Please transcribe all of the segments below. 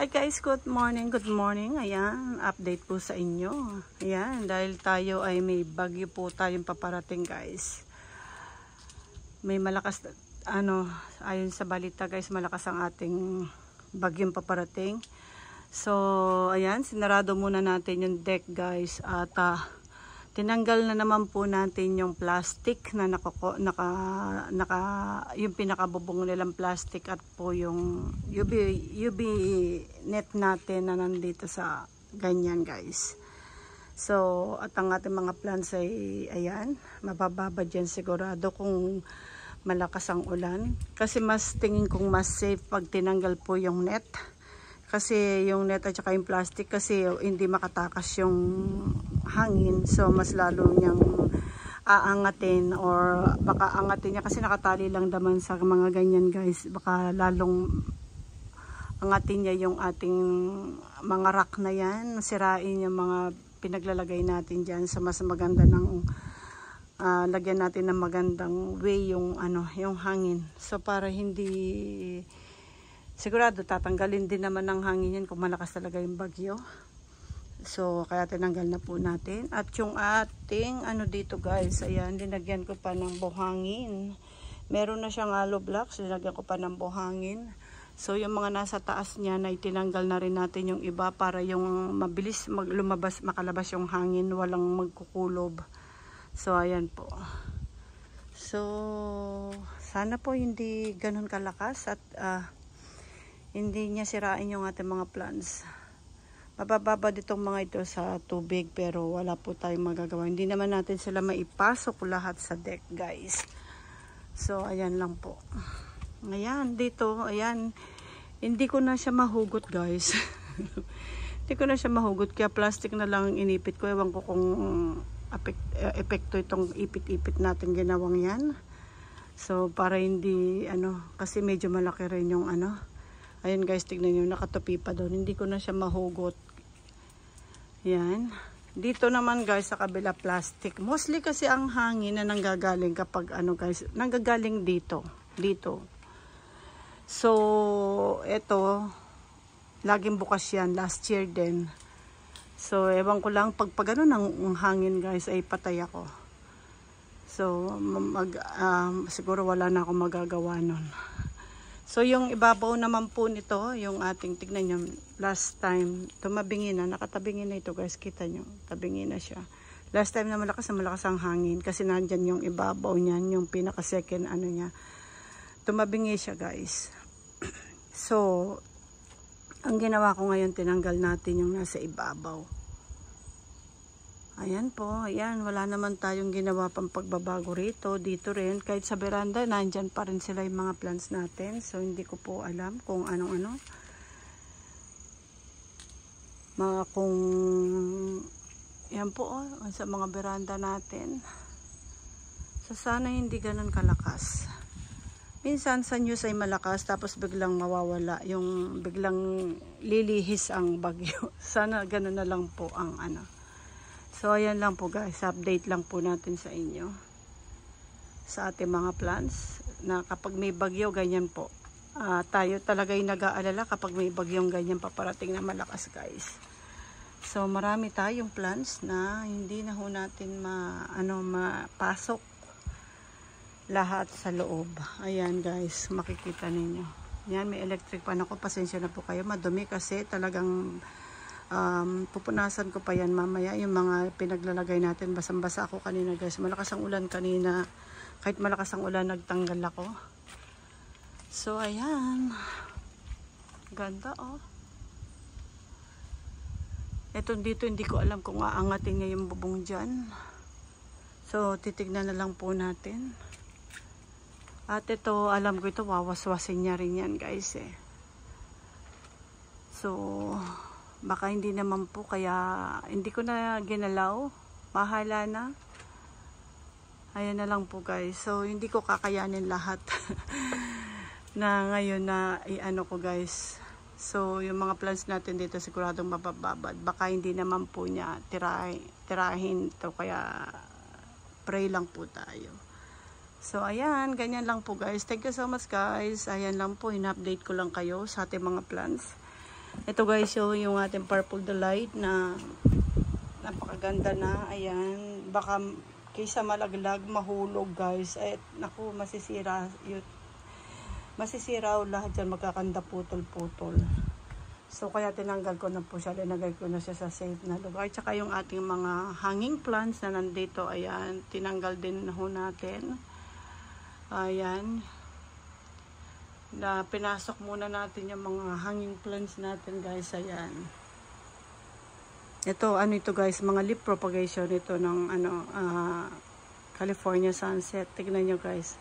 Hi guys, good morning, good morning. Ayan, update po sa inyo. Ayan, dahil tayo ay may bagyo po tayong paparating guys. May malakas, ayon sa balita guys, malakas ang ating bagyong paparating. So, ayan, sinarado muna natin yung deck guys. At tinanggal na naman po natin yung plastic na yung pinakabubong nilang plastic at po yung UV net natin na nandito sa ganyan guys. So, at ang ating mga plants ay ayan, mabababa dyan sigurado kung malakas ang ulan. Kasi mas tingin kong mas safe pag tinanggal po yung net. Kasi yung net at saka yung plastic kasi hindi makatakas yung hangin. So mas lalo niyang aangatin or baka angatin niya kasi nakatali lang naman sa mga ganyan guys. Baka lalong angatin niya yung ating mga rack na yan. Sirain yung mga pinaglalagay natin dyan. So mas maganda ng lagyan natin ng magandang way yung, yung hangin. So para hindi... Sigurado tatanggalin din naman ng hangin yan kung malakas talaga yung bagyo. So kaya tinanggal na po natin. At yung ating dito guys, ayan, linagyan ko pa ng buhangin. Meron na siyang hollow blocks, linagyan ko pa ng buhangin. So yung mga nasa taas niya na itinanggal na rin natin yung iba para yung mabilis makalabas yung hangin, walang magkukulob. So ayan po. So sana po hindi ganun kalakas at hindi niya sirain yung ating mga plants. Mabababa ditong mga ito sa tubig pero wala po tayong magagawa. Hindi naman natin sila maipasok lahat sa deck guys. So ayan lang po. Ayan dito, ayan. Hindi ko na siya mahugot guys. Hindi ko na siya mahugot kaya plastic na lang inipit ko. Ewan ko kung epekto itong ipit-ipit natin ginawang yan. So para hindi kasi medyo malaki rin yung Ayan guys, tignan nyo, nakatupi pa doon. Hindi ko na siya mahugot. Yan. Dito naman guys, sa kabila plastic. Mostly kasi ang hangin na nanggagaling kapag guys, nanggagaling dito. Dito. So, ito, laging bukas yan. Last year din. So, ewan ko lang, pag ng hangin guys, ay patay ako. So, siguro wala na akong magagawa nun. So, yung ibabaw naman po nito, yung ating, tignan nyo, last time, tumabingi na, nakatabingi na ito guys, kita nyo, tabingi na siya. Last time na malakas ang hangin, kasi nandyan yung ibabaw niyan, yung pinaka-second niya, tumabingi siya guys. So, ang ginawa ko ngayon, tinanggal natin yung nasa ibabaw. Ayan po, ayan, wala naman tayong ginawa pang pagbabago rito, dito rin, kahit sa veranda, nandyan pa rin sila yung mga plants natin, so hindi ko po alam kung kung, yan po, sa mga veranda natin, so sana hindi ganun kalakas. Minsan sa news ay malakas, tapos biglang mawawala, yung biglang lilihis ang bagyo, sana ganun na lang po ang So, ayan lang po guys. Update lang po natin sa inyo. Sa ating mga plants. Na kapag may bagyo, ganyan po. Tayo talaga yung nag-aalala kapag may bagyong ganyan paparating na malakas guys. So, marami tayong plants na hindi na ho natin mapasok lahat sa loob. Ayan guys. Makikita ninyo. Yan, may electric pan ako. Pasensya na po kayo. Madumi kasi talagang... pupunasan ko pa yan mamaya yung mga pinaglalagay natin. Basang-basa ako kanina guys, malakas ang ulan kanina, kahit malakas ang ulan nagtanggal ako. So ayan, ganda eto dito hindi ko alam kung aangatin niya yung bubong dyan, so titignan na lang po natin. At ito, alam ko ito wawaswasin niya rin yan guys so baka hindi naman po, kaya hindi ko na ginalaw. Bahala na. Ayan na lang po guys. So hindi ko kakayanin lahat na ngayon na ko guys. So yung mga plants natin dito siguradong mabababad. Baka hindi naman po niya tirahin to, kaya pray lang po tayo. So ayan, ganyan lang po guys. Thank you so much guys. Ayan lang po, in-update ko lang kayo sa ating mga plants. Ito guys, yung ating purple delight na napakaganda na. Ayan, baka kaysa malaglag, mahulog guys. At naku, masisira lahat dyan, magkakanda putol-putol. So kaya tinanggal ko na po siya, linagay ko na siya sa safe na lugar. Tsaka yung ating mga hanging plants na nandito, ayan, tinanggal din na ho natin. Ayan, na pinasok muna natin yung mga hanging plants natin guys. Ayan, ito ano ito guys, mga leaf propagation ito ng California sunset. Tignan nyo guys,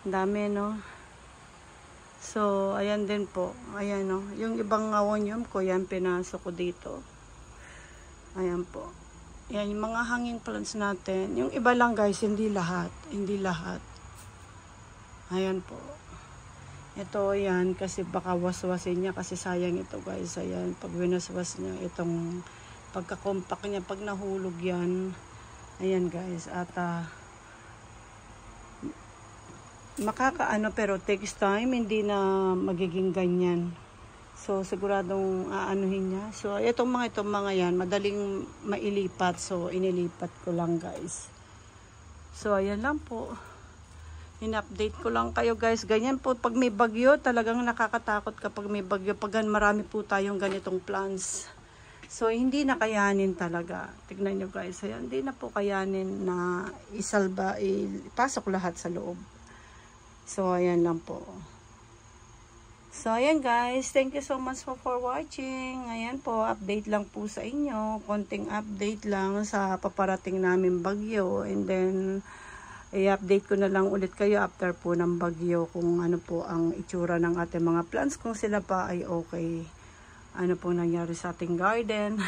ang dami no. So, ayan din po. Ayan, no. Yung ibang awonium ko, yan, pinasok ko dito. Ayan po. Ayan, yung mga hanging plants natin. Yung iba lang, guys, hindi lahat. Hindi lahat. Ayan po. Ito, ayan, kasi baka waswasin niya. Kasi sayang ito, guys. Ayan, pag winaswas niya, itong pagka-compact niya, pag nahulog yan. Ayan, guys. At, makakaano pero takes time, hindi na magiging ganyan. So siguradong aanuhin niya. So itong mga yan madaling mailipat, so inilipat ko lang guys. So ayan lang po, in-update ko lang kayo guys. Ganyan po pag may bagyo, talagang nakakatakot kapag may bagyo, pag marami po tayong ganitong plants. So hindi na kayanin talaga. Tignan nyo guys, ayan, hindi na po kayanin na isalba, ipasok lahat sa loob. So, ayan lang po. So, ayan guys. Thank you so much for watching. Ayan po, update lang po sa inyo. Konting update lang sa paparating namin bagyo. And then, i-update ko na lang ulit kayo after po ng bagyo kung ano po ang itsura ng ating mga plants. Kung sila pa ay okay. Ano po nangyari sa ating garden.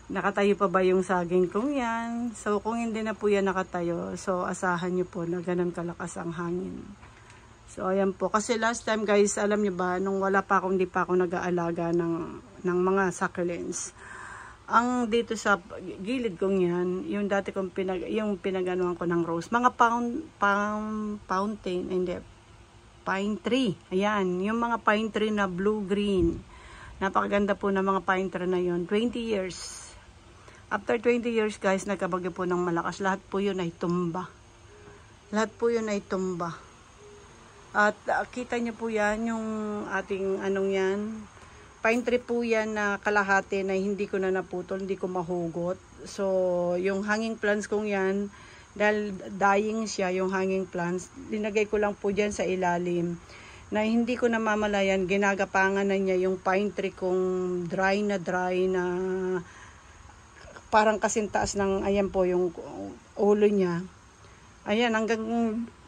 Nakatayo pa ba yung saging kong yan? So, kung hindi na po yan nakatayo, so asahan nyo po na ganun kalakas ang hangin. So, ayan po. Kasi last time guys, alam nyo ba, nung wala pa akong, hindi pa ako nag-aalaga ng mga succulents. Ang dito sa gilid kong yan, yung dati kong pinaganuhan ko ng rose, mga pine tree. Ayan, yung mga pine tree na blue-green. Napakaganda po ng mga pine tree na yun. 20 years. After 20 years guys, nagkabagyo po ng malakas. Lahat po yun ay tumba. Lahat po yun ay tumba. At kita nyo po yan, yung ating anong yan. Pine tree po yan na kalahati na hindi ko na naputol, hindi ko mahugot. So, yung hanging plants kong yan, dahil dying siya, yung hanging plants, linagay ko lang po dyan sa ilalim. Na hindi ko namamalayan, ginagapangan na niya yung pine tree kong dry na parang kasing taas ng, ayan po yung ulo niya. Ayan, hanggang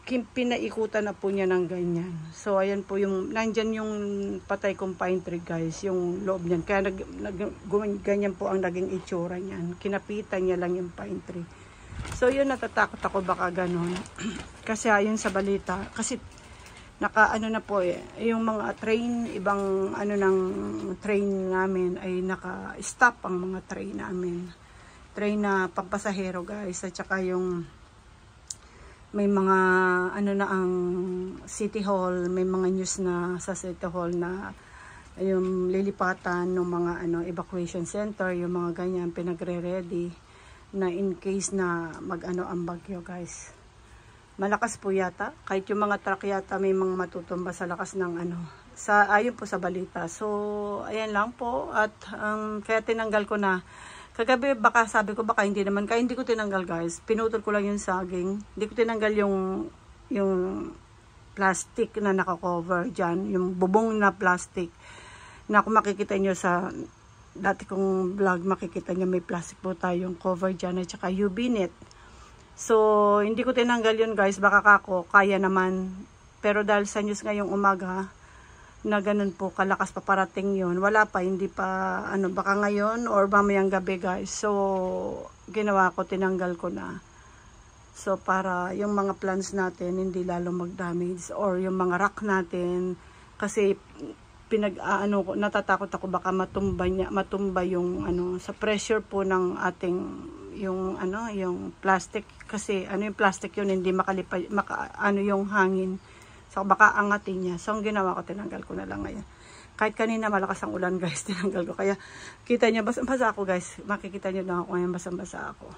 pinaikutan na po niya ng ganyan. So, ayan po yung, nandyan yung patay kong pine tree guys, yung loob niyan. Kaya ganyan po ang naging itsura niyan. Kinapitan niya lang yung pine tree. So, yun, natatakot ako baka ganun. Kasi ayun sa balita, kasi naka-ano na po yung mga train, ibang ano ng train namin ay naka-stop ang mga train namin. Train na pampasahero guys, at saka yung may mga ano na ang City Hall, may mga news na sa City Hall na yung lilipatan ng mga evacuation center, yung mga ganyan pinagre-ready na in case na mag-ano ang bagyo guys. Malakas po yata, kahit yung mga truck yata may mga matutumba sa lakas ng ayon po sa balita. So ayan lang po, at kaya tinanggal ko na. Kagabi baka sabi ko baka hindi naman, kaya hindi ko tinanggal guys. Pinutol ko lang yung saging. Hindi ko tinanggal yung plastic na nakakover dyan. Yung bubong na plastic. Na kung makikita nyo sa dati kong vlog, makikita nyo may plastic po tayong cover dyan at saka UV net. So, hindi ko tinanggal yun guys. Baka kako, kaya naman. Pero dahil sa news ngayong umaga, na ganun po kalakas pa parating yun, wala pa, hindi pa baka ngayon or mamayang gabi guys. So ginawa ko, tinanggal ko na, so para yung mga plants natin hindi lalo mag-damage, or yung mga rock natin, kasi natatakot ako baka matumba yung sa pressure po ng ating yung plastic, kasi yung plastic yun hindi yung hangin. So, baka angatin niya. So, ang ginawa ko, tinanggal ko na lang ngayon. Kahit kanina malakas ang ulan guys, tinanggal ko. Kaya kita nyo, basa-basa ako guys. Makikita nyo lang ako ngayon, basa-basa ako.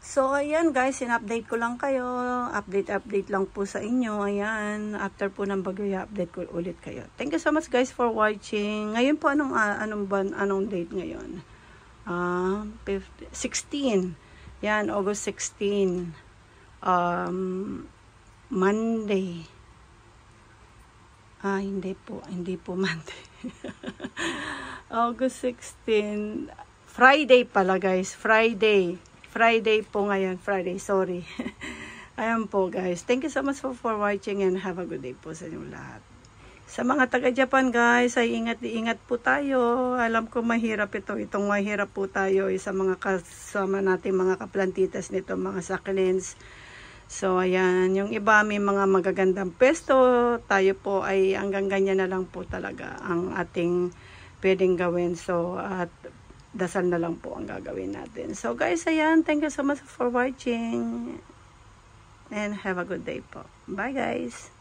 So, ayan guys, in-update ko lang kayo. Update lang po sa inyo. Ayan, after po ng bagyo, update ko ulit kayo. Thank you so much guys for watching. Ngayon po, anong date ngayon? 16. Yan, August 16. Monday. Hindi po Monday. August 16. Friday pala guys, Friday po ngayon, sorry. Ayan po guys, thank you so much for watching and have a good day po sa inyong lahat. Sa mga taga-Japan guys, ay ingat po tayo. Alam ko mahirap itong mahirap po tayo sa mga kasama natin, mga kaplantitas nito, mga succulents. So ayan, yung iba may mga magagandang pesto, tayo po ay hanggang ganyan na lang po talaga ang ating pwedeng gawin. So at dasal na lang po ang gagawin natin. So guys, ayan, thank you so much for watching and have a good day po. Bye guys!